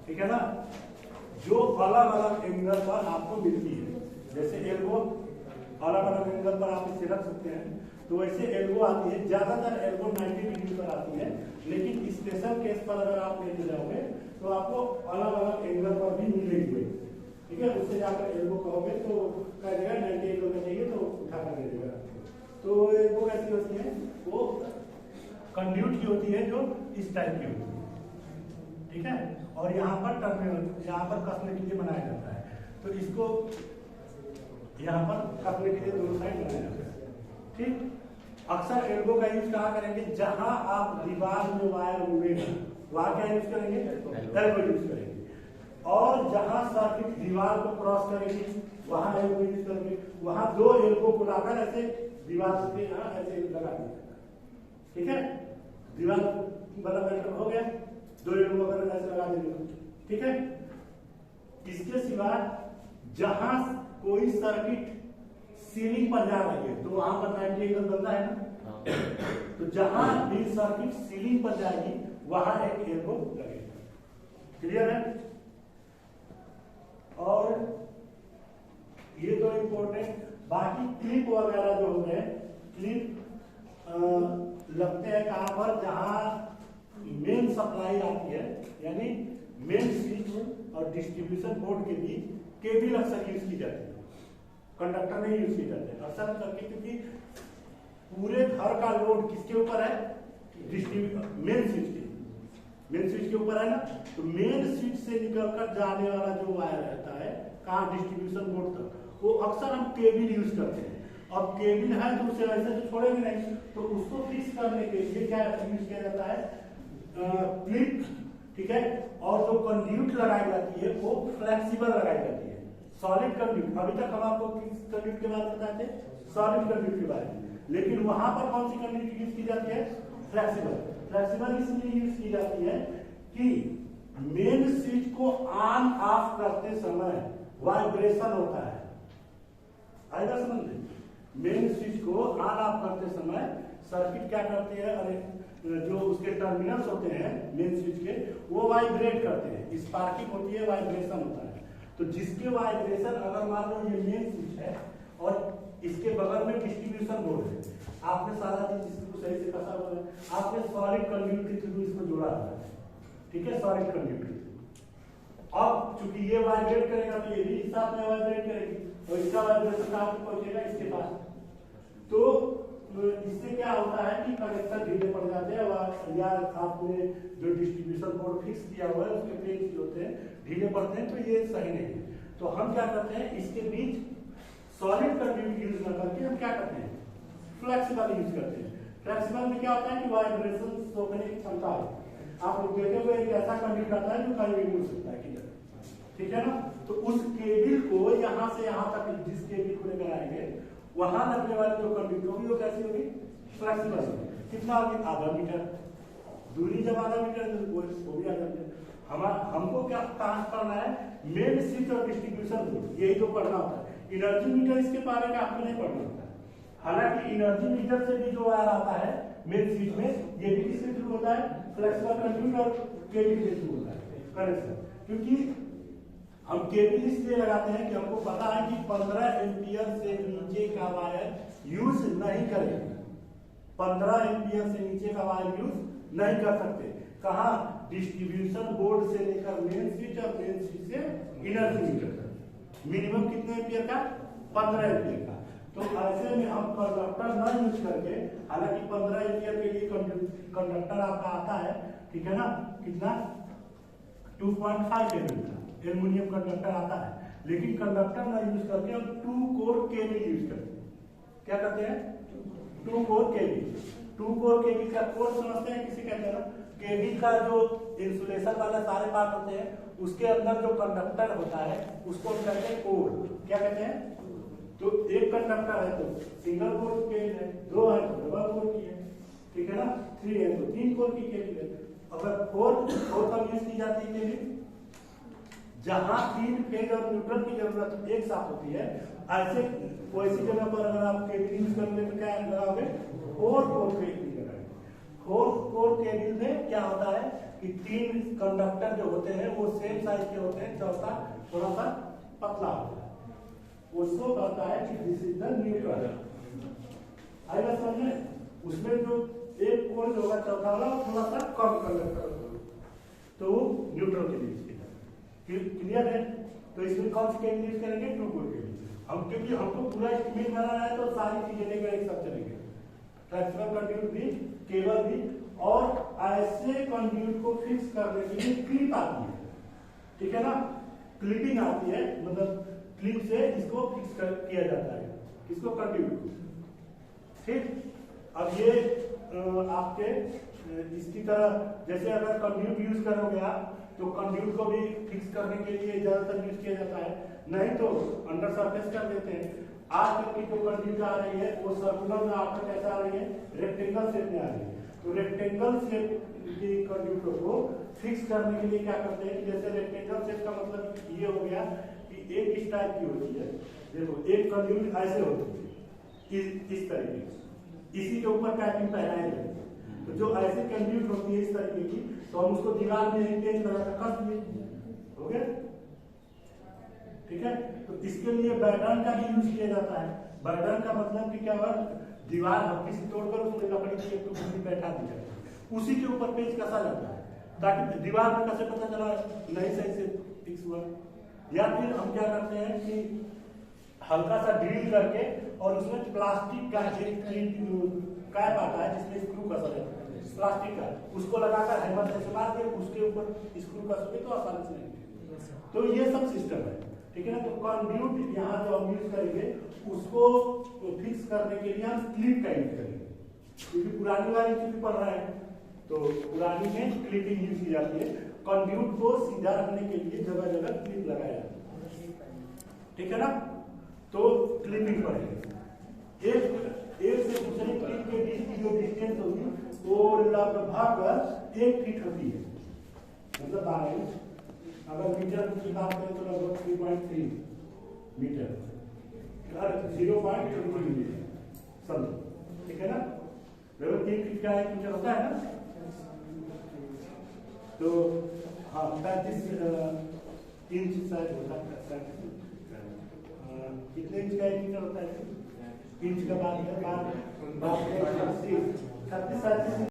ठीक है ना, जो अलग अलग एंगल पर आपको मिलती है। जैसे एल्बो अलग अलग एंगल पर आप इसे रख सकते हैं, तो वैसे एल्बो आती है, ज्यादातर एल्बो 90 डिग्री पर आती है, लेकिन स्पेशल केस पर अगर आप लेते जाओगे तो आपको अलग अलग एंगल पर भी मिलेगी। ठीक है, उससे जाकर एल्बो कहोगे तो कह देगा 90 एंगल में चाहिए तो उठा कर दे देगा। तो एल्बो कैसी होती है, वो कंड्यूट की होती है, जो इस टाइप की होती है। ठीक है, और यहाँ पर टर्मिनल, यहाँ पर कसने के लिए बनाया जाता है, तो इसको यहाँ पर कसने के लिए दोनों साइड बनाया जाता है। ठीक, अक्सर एल्बो का यूज कहाँ करेंगे, जहां आप दीवार में वायर उड़ेगा वहां क्या यूज करेंगे, एल्बो यूज करेंगे। और जहां सर्किट दीवार को क्रॉस करेगी वहां एल्बो यूज करेंगे। वहां दो एल्बो को लाकर ऐसे दीवार के यहाँ ऐसे लगा दिया। ठीक है, दीवार वाला मैटर हो गया, दो एल्बो अगर ऐसे लगा देंगे। ठीक है, इसके सिवा जहां कोई सर्किट सीलिंग पर जा रही है तो वहां पर 90 एंगल बनता है ना, तो जहां भी सर्किट सीलिंग पर जाएगी वहां एक एल्बो लगेगा। क्लियर है? और ये तो इंपॉर्टेंट, बाकी क्लिप वगैरह जो हो गए, क्लिप लगते हैं कहां पर, जहां मेन सप्लाई आती है, यानी मेन स्विच और डिस्ट्रीब्यूशन बोर्ड के बीच केबल अक्सर यूज की जाती है, कंडक्टर नहीं यूज किए जाते अक्सर करके, क्योंकि पूरे घर का लोड किसके ऊपर है, मेन स्विच के, मेन स्विच के ऊपर है ना। तो मेन स्विच से निकलकर जाने वाला जो वायर रहता है कहाँ, डिस्ट्रीब्यूशन बोर्ड तक, वो अक्सर हम केबल यूज करते हैं। अब केबल है तो उसे ऐसे तो छोड़ेंगे नहीं, तो उसको फिक्स करने के लिए क्या यूज किया जाता है, क्लिप। ठीक है, और जो कंड्यूट लगाई जाती है वो फ्लेक्सिबल लगाई जाती है, सॉलिड कंड्यूट। अभी तक हम आपको किस कंड्यूट के बारे में बताए थे, सॉलिड कंड्यूट के बारे में, लेकिन वहां पर कौन सी कंड्यूट यूज की जाती है, फ्लेक्सिबल। फ्लेक्सिबल इसलिए यूज की जाती है कि मेन स्विच को ऑन ऑफ करते समय वाइब्रेशन होता है, आएगा समझ में। मेन स्विच को ऑन ऑफ करते समय सर्किट क्या करती है, अरे जो उसके टर्मिनल्स होते हैं मेन स्विच के, वो वाइब्रेट करते हैं, स्पार्किंग होती है, वाइब्रेशन होता है। तो जिसके वाइब्रेशन, अगर मान लो ये मेन स्विच है और इसके बगल में डिस्ट्रीब्यूशन बोर्ड है, आपने सारा चीज इसको सही से कसा हुआ है, आपने सॉलिड कंड्यूट के थ्रू इसको जोड़ा हुआ है। ठीक है, सॉलिड कंड्यूट के थ्रू। अब चूंकि ये वाइब्रेट करेगा तो ये भी इस साथ में वाइब्रेट करेगी, और इसका वाइब्रेशन कहाँ पे पहुंचेगा, इसके पास। तो इससे क्या होता है कि कनेक्शन ढीले पड़ जाते हैं, या आपने जो डिस्ट्रीब्यूशन बोर्ड फिक्स किया हुआ है उसके प्लेन होते हैं, ढीले पड़ते हैं, तो ये सही नहीं है। तो हम क्या करते हैं, इसके बीच सॉलिड कंड्यूट यूज न करके हम क्या करते हैं, फ्लेक्सिबल यूज करते हैं। फ्लेक्सिबल में क्या होता है कि वाइब्रेशन रोकने की क्षमता है। आप लोग देखे हुए एक ऐसा कंड्यूट आता है जो कहीं भी मुड़ सकता है किधर, ठीक है ना। तो उस केबल को यहाँ से यहाँ तक जिस केबल को लेकर आएंगे वहां लगने वाली जो कंड्यूट होगी वो कैसी होगी, फ्लेक्सिबल होगी। कितना होगी, आधा मीटर दूरी, जब आधा मीटर वो भी आ जाते हैं। हमको क्या कहां पढ़ना है, मेन स्विच और डिस्ट्रीब्यूशन बोर्ड, यही तो पढ़ना होता है। एनर्जी मीटर इसके बारे में आपको नहीं पढ़ना होता है। हालांकि एनर्जी मीटर से भी जो वायर आता है मेन स्विच में, ये भी किसके थ्रू होता है, फ्लेक्सिबल कंड्यूट और केबल के थ्रू होता है कनेक्शन। क्योंकि हम केबल इसलिए लगाते हैं कि हमको पता है कि 15 एम्पियर से नीचे का वायर यूज नहीं करेंगे, 15 एम्पियर से नीचे का वायर यूज नहीं कर सकते। कहा, डिस्ट्रीब्यूशन बोर्ड से लेकर मेन स्विच और मेन स्विच से एनर्जी मीटर तक मिनिमम कितने एम्पियर का, 15 एम्पियर का। तो ऐसे में हम कंडक्टर ना यूज करके, हालांकि 15 एम्पियर के लिए कंडक्टर आपका आता है, ठीक है ना, कितना 2.5 एमएम का एल्युमिनियम कंडक्टर आता है, लेकिन कंडक्टर ना यूज करके हम 2 कोर केबल यूज करते हैं। क्या करते हैं, 2 कोर केबल। 2 कोर केबल का कोर समझते हैं, किसी कहते हैं ना, केबल का जो इंसुलेशन वाला सारे पार्ट होते हैं उसके अंदर जो कंडक्टर होता है उसको हम कहते हैं कोर। क्या कहते हैं, तो एक कंडक्टर है तो सिंगल कोर केबल है, 2 है तो डबल कोर की है, ठीक है ना, 3 है तो 3 कोर की केबल है। अगर 4 कब यूज की जाती है केबल, जहां 3 फेज और न्यूट्रल की जरूरत एक साथ होती है, ऐसे वैसी जगह पर अगर आप केबल यूज करने में क्या लगाओगे, 4 कोर केबल लगाएंगे। 4 कोर केबल में क्या होता है कि 3 कंडक्टर जो होते हैं वो सेम साइज के होते हैं, चौथा थोड़ा सा पतला होता है, उसको कहता है कि दिस इज द न्यूट्रल। आएगा समझ में? उसमें जो एक कोण जो होगा चौथा वाला थोड़ा सा कम कंडक्टर होगा, तो वो न्यूट्रल के लिए क्लियर है। तो इसमें कौन सी केबल यूज करेंगे? 2 कोर केबल। हम क्योंकि हमको पूरा एस्टीमेट बनाना है तो सारी चीजें लेकर एक साथ चलेंगे, ट्रांसफर कंड्यूट भी, केबल भी, और ऐसे कंड्यूट को फिक्स करने के लिए क्लिप आती है, ठीक है ना, क्लिपिंग आती है, मतलब क्लिप से इसको फिक्स किया जाता है, इसको कंड्यूट को, ठीक। अब ये आपके इसकी तरह जैसे अगर कंड्यूट यूज करोगे आप तो कंड्यूट को भी फिक्स करने के लिए ज्यादातर यूज किया जाता है, नहीं तो अंडर सरफेस कर देते हैं। आज तक की जो कंड्यूट आ रही है वो सर्कुलर में आपका कैसा आ रही है? रेक्टेंगल शेप में आ रही है। तो रेक्टेंगल शेप की कंड्यूटों को फिक्स करने के लिए क्या करते हैं कि जैसे रेक्टेंगल शेप का मतलब ये हो गया कि एक इस टाइप की होती है, देखो एक कंड्यूट ऐसे होती है इस तरीके से, इसी के ऊपर कैपिंग पहनाए जाते हैं। तो जो ऐसे कंड्यूट होती है इस तरीके की, तो हम उसको दीवार में एक पेज लगा कर कस दिए, हो गया, ठीक है। तो इसके लिए बैटर्न का भी यूज किया जाता है। बैटर्न का मतलब कि क्या हुआ, दीवार हल्की सी तोड़कर उसमें लकड़ी की एक टुकड़ी बैठा दी जाए, उसी के ऊपर पेज कसा जाता है ताकि दीवार में कैसे पता चला नहीं सही से फिक्स हुआ। या फिर हम क्या करते हैं कि हल्का सा ड्रिल करके और उसमें प्लास्टिक का कैप आता है जिसमें स्क्रू कसा जाता है, प्लास्टिक का, उसको लगाकर हैमर से मार के उसके ऊपर स्क्रू कसोगे तो आसानी से नहीं। तो ये सब सिस्टम है, ठीक है ना। तो कंड्यूट यहाँ जो हम यूज करेंगे उसको फिक्स करने के लिए हम क्लिप का यूज करेंगे, क्योंकि पुरानी वाली क्लिप पढ़ रहे हैं तो पुरानी में क्लिपिंग यूज की जाती है। कंड्यूट को सीधा रखने के लिए जगह जगह क्लिप लगाया जाता है, ठीक है ना। तो क्लिपिंग पड़ेगी, एक से दूसरे क्लिप के बीच की जो डिस्टेंस होगी वो लगभग 1 फीट होती है, मतलब 12 इंच। अगर मीटर की बात करें तो लगभग 3.3 मीटर, 0.3 मीटर समझो, ठीक है ना। लगभग 3 फीट का 1 मीटर होता है ना। तो हाँ 35 इंच शायद होता है, कितने इंच का 1 मीटर होता है? इंच का बात है, 36 37